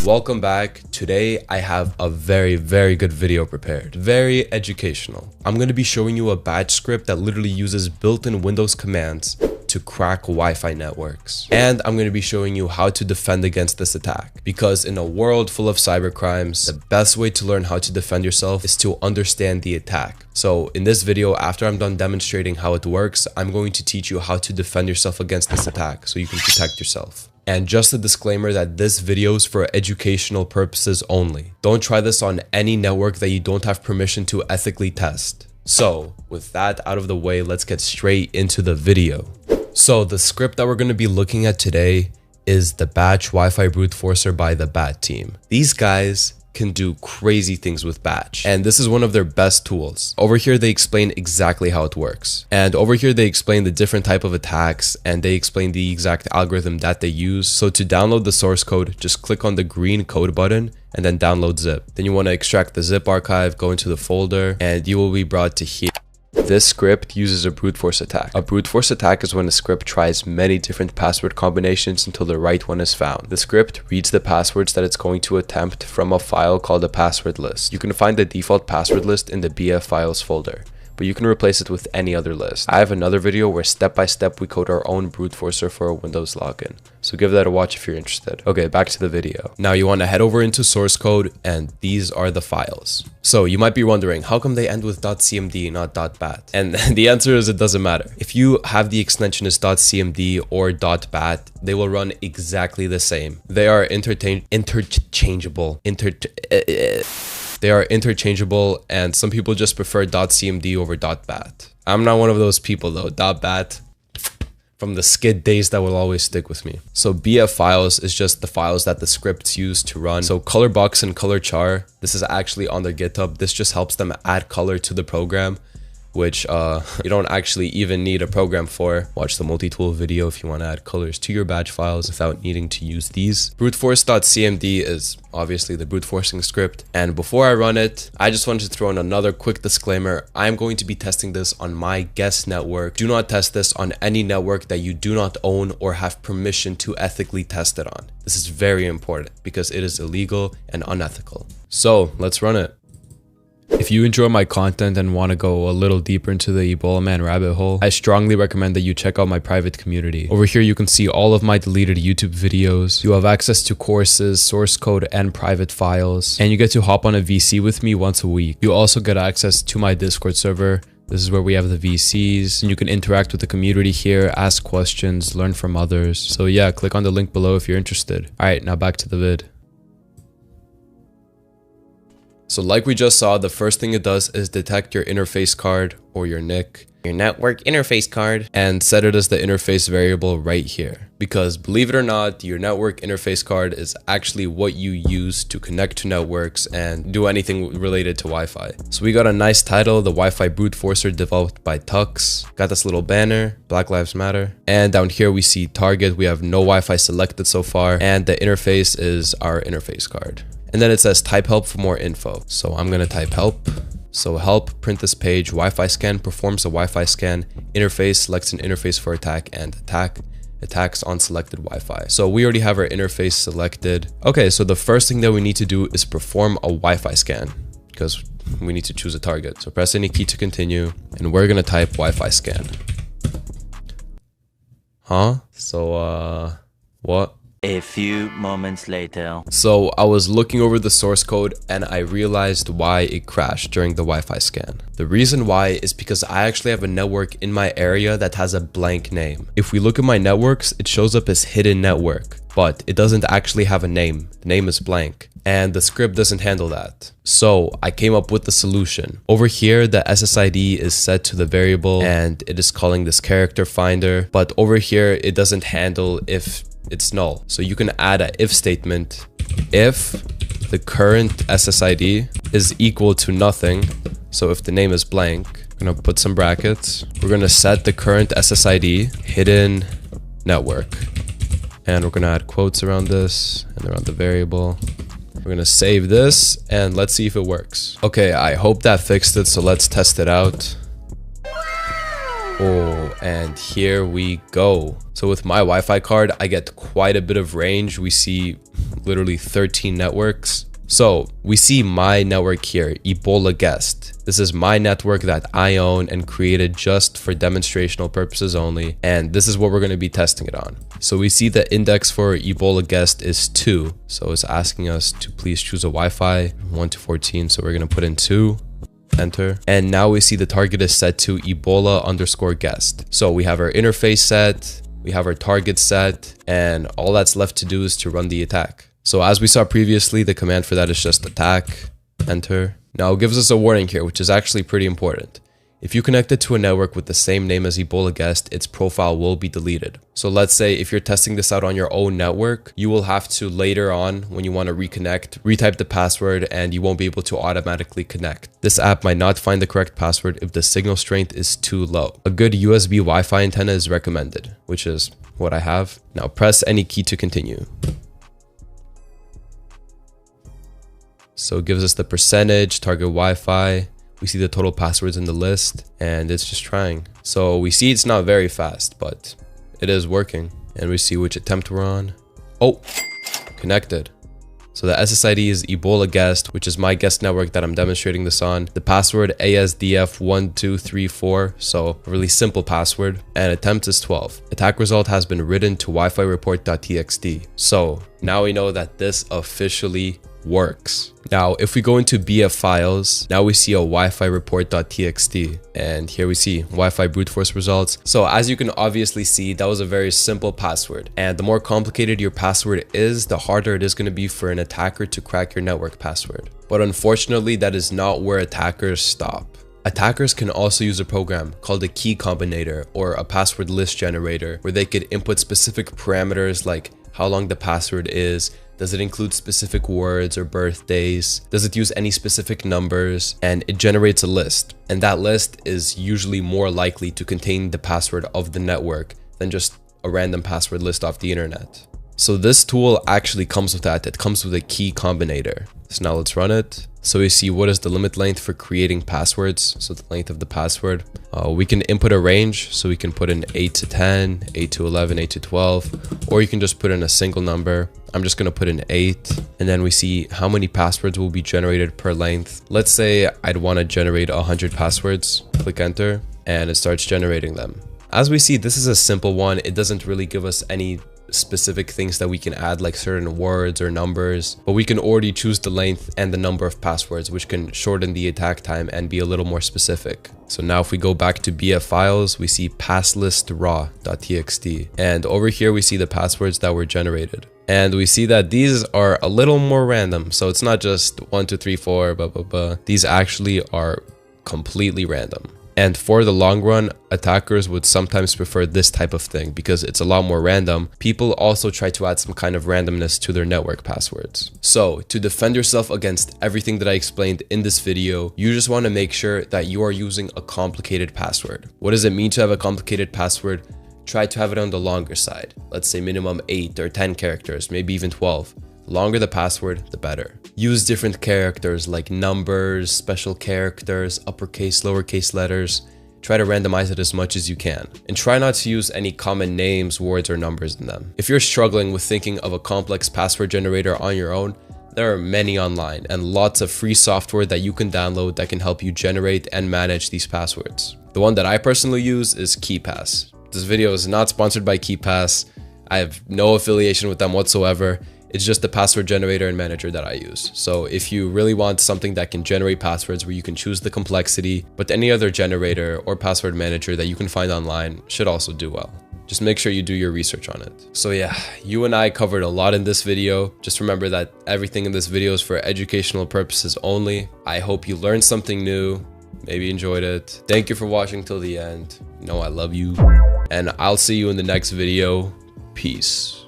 Welcome back. Today I have a very good video prepared. Very educational. I'm going to be showing you a batch script that literally uses built-in Windows commands to crack Wi-Fi networks. And I'm going to be showing you how to defend against this attack. Because in a world full of cybercrimes, the best way to learn how to defend yourself is to understand the attack. So in this video, after I'm done demonstrating how it works, I'm going to teach you how to defend yourself against this attack so you can protect yourself. And just a disclaimer that this video is for educational purposes only. Don't try this on any network that you don't have permission to ethically test. So with that out of the way, let's get straight into the video. So the script that we're going to be looking at today is the Batch Wi-Fi Brute Forcer by the Bat team. These guys can do crazy things with Batch, and this is one of their best tools. Over here they explain exactly how it works, and over here they explain the different type of attacks, and they explain the exact algorithm that they use. So to download the source code, just click on the green code button and then download zip. Then you want to extract the zip archive, go into the folder, and you will be brought to here. This script uses a brute force attack. A brute force attack is when a script tries many different password combinations until the right one is found. The script reads the passwords that it's going to attempt from a file called a password list. You can find the default password list in the BF files folder, but you can replace it with any other list. I have another video where step by step we code our own brute forcer for a Windows login. So give that a watch if you're interested. Okay, back to the video. Now you want to head over into source code, and these are the files. So you might be wondering, how come they end with .cmd, not .bat? And the answer is it doesn't matter. If you have the extension as .cmd or .bat, they will run exactly the same. They are interchangeable. They are interchangeable, and some people just prefer .cmd over .bat. I'm not one of those people though. .bat from the skid days, that will always stick with me. So BF files is just the files that the scripts use to run. So colorbox and colorchar, this is actually on their GitHub. This just helps them add color to the program, which you don't actually even need a program for. Watch the multi-tool video if you want to add colors to your batch files without needing to use these. Bruteforce.cmd is obviously the brute forcing script. And before I run it, I just wanted to throw in another quick disclaimer. I'm going to be testing this on my guest network. Do not test this on any network that you do not own or have permission to ethically test it on. This is very important because it is illegal and unethical. So let's run it. If you enjoy my content and want to go a little deeper into the Ebola Man rabbit hole, I strongly recommend that you check out my private community. Over here you can see all of my deleted YouTube videos. You have access to courses, source code, and private files. And you get to hop on a VC with me once a week. You also get access to my Discord server. This is where we have the VCs, and you can interact with the community here, ask questions, learn from others. So yeah, click on the link below if you're interested. Alright, now back to the vid. So like we just saw, the first thing it does is detect your interface card or your NIC, your network interface card, and set it as the interface variable right here. Because believe it or not, your network interface card is actually what you use to connect to networks and do anything related to Wi-Fi. So we got a nice title, the Wi-Fi Brute Forcer developed by Tux. Got this little banner, Black Lives Matter. And down here we see target, we have no Wi-Fi selected so far, and the interface is our interface card. And then it says type help for more info. So I'm going to type help. So help, print this page, Wi-Fi scan, performs a Wi-Fi scan, interface, selects an interface for attack, and attacks on selected Wi-Fi. So we already have our interface selected. Okay, so the first thing that we need to do is perform a Wi-Fi scan because we need to choose a target. So press any key to continue, and we're going to type Wi-Fi scan. So, what? A few moments later. So I was looking over the source code and I realized why it crashed during the Wi-Fi scan. The reason why is because I actually have a network in my area that has a blank name. If we look at my networks, it shows up as hidden network, but it doesn't actually have a name. The name is blank, and the script doesn't handle that. So I came up with the solution. Over here, the SSID is set to the variable and it is calling this character finder, but over here, it doesn't handle if it's null. So you can add an if statement. If the current SSID is equal to nothing, so if the name is blank, I'm gonna put some brackets. We're gonna set the current SSID hidden network, and we're gonna add quotes around this and around the variable. We're gonna save this and let's see if it works. Okay, I hope that fixed it, so let's test it out. Oh, and here we go. So with my Wi-Fi card, I get quite a bit of range. We see literally 13 networks. So we see my network here, Ebola Guest. This is my network that I own and created just for demonstrational purposes only. And this is what we're going to be testing it on. So we see the index for Ebola Guest is 2. So it's asking us to please choose a Wi-Fi 1 to 14. So we're going to put in 2. Enter. And now we see the target is set to Ebola_guest. So we have our interface set, we have our target set, and all that's left to do is to run the attack. So as we saw previously, the command for that is just attack, enter. Now it gives us a warning here, which is actually pretty important. If you connect it to a network with the same name as Ebola Guest, its profile will be deleted. So let's say if you're testing this out on your own network, you will have to later on, when you want to reconnect, retype the password and you won't be able to automatically connect. This app might not find the correct password if the signal strength is too low. A good USB Wi-Fi antenna is recommended, which is what I have. Now press any key to continue. So it gives us the percentage, target Wi-Fi. We see the total passwords in the list and it's just trying. So we see it's not very fast, but it is working. And we see which attempt we're on. Oh, connected. So the SSID is Ebola Guest, which is my guest network that I'm demonstrating this on. The password ASDF1234, so a really simple password. And attempt is 12. Attack result has been written to Wi-Fi report.txt. So now we know that this officially works. Now, if we go into BF files, now we see a Wi-Fi report.txt, and here we see Wi-Fi brute force results. So as you can obviously see, that was a very simple password, and the more complicated your password is, the harder it is going to be for an attacker to crack your network password. But unfortunately, that is not where attackers stop. Attackers can also use a program called a key combinator or a password list generator, where they could input specific parameters like how long the password is. Does it include specific words or birthdays? Does it use any specific numbers? And it generates a list. And that list is usually more likely to contain the password of the network than just a random password list off the internet. So this tool actually comes with that. It comes with a key combinator. So now let's run it. So we see what is the limit length for creating passwords. So the length of the password. We can input a range. So we can put in 8 to 10, 8 to 11, 8 to 12, or you can just put in a single number. I'm just going to put in 8. And then we see how many passwords will be generated per length. Let's say I'd want to generate 100 passwords. Click enter and it starts generating them. As we see, this is a simple one. It doesn't really give us any specific things that we can add, like certain words or numbers, but we can already choose the length and the number of passwords, which can shorten the attack time and be a little more specific. So now if we go back to BF files, we see passlist_raw.txt, and over here we see the passwords that were generated. And we see that these are a little more random. So it's not just 1, 2, 3, 4, blah, blah, blah. These actually are completely random. And for the long run, attackers would sometimes prefer this type of thing because it's a lot more random. People also try to add some kind of randomness to their network passwords. So to defend yourself against everything that I explained in this video, you just want to make sure that you are using a complicated password. What does it mean to have a complicated password? Try to have it on the longer side. Let's say minimum 8 or 10 characters, maybe even 12. The longer the password, the better. Use different characters like numbers, special characters, uppercase, lowercase letters. Try to randomize it as much as you can. And try not to use any common names, words, or numbers in them. If you're struggling with thinking of a complex password generator on your own, there are many online and lots of free software that you can download that can help you generate and manage these passwords. The one that I personally use is KeePass. This video is not sponsored by KeePass. I have no affiliation with them whatsoever. It's just the password generator and manager that I use. So if you really want something that can generate passwords where you can choose the complexity, but any other generator or password manager that you can find online should also do well. Just make sure you do your research on it. So yeah, you and I covered a lot in this video. Just remember that everything in this video is for educational purposes only. I hope you learned something new, maybe enjoyed it. Thank you for watching till the end. You know I love you. And I'll see you in the next video. Peace.